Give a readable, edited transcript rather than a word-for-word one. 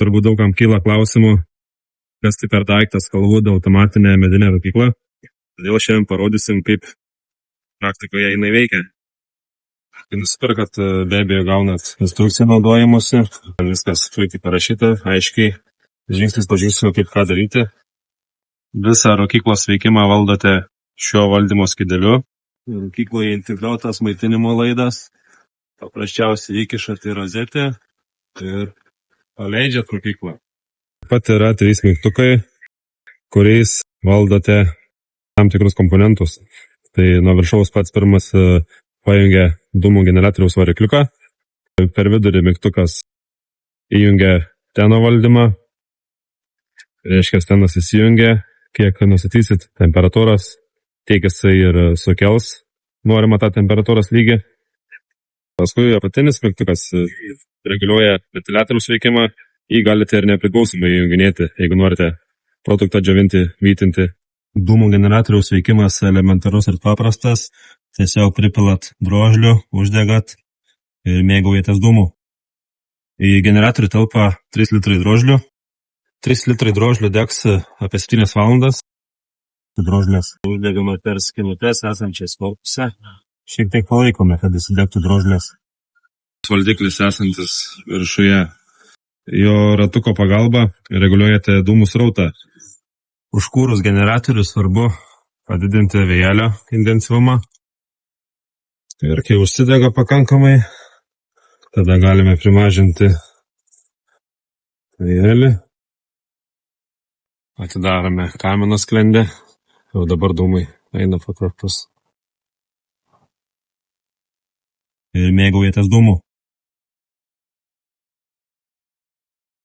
turbūt daugam kyla klausimų, kas tai per daiktas Kalwood automatinė medinė rūkykla. Todėl šiandien parodysim, kaip praktikoje jinai veikia. Kai nusipirkat, be abejo gaunat instrukciją naudojimuose, viskas puikiai parašyta, aiškiai, žingsnis po žingsnio kaip ką daryti. Visą rūkyklos veikimą valdote šiuo valdymo skydeliu. Rūkykloje integruotas maitinimo laidas. Paprasčiausiai įkišat į rozetę ir paleidžiat rūkyklą. Taip pat yra 3 mygtukai, kuriais valdote tam tikrus komponentus. Tai nuo viršaus pats pirmas pajungia dūmų generatoriaus varikliuką. Per vidurį mygtukas įjungia teno valdymą. Reiškia, tenas įsijungia, kiek nustatysit temperatūros, tiek jisai ir sukels norimą tą temperatūros lygį. Paskui apatinis mygtukas reguliuoja ventiliatoriaus veikimą, jį galite ir nepriklausomai įjunginėti, jeigu norite produktą džiovinti, vytinti. Dūmų generatoriaus veikimas elementarus ir paprastas, tiesiog pripilat drožlių, uždegat ir mėgaujatės dūmų. Į generatorių telpa 3 litrai drožlių. 3 litrai drožlių degs apie 7 valandas. Drožlės uždegama per skylutes esančias korpuse. Šiek tiek palaikome, kad įsidegtų drožlės. Valdiklis esantis viršuje. Jo ratuko pagalba reguliuojate dūmų srautą. Užkūrus generatorių svarbu padidinti vėjelio intensyvumą. Ir kai užsidega pakankamai, tada galime primažinti vėjelį. Atidarome kamino sklendę. Jau dabar dūmai eina po korpus. Ir mėgaujatės dūmų.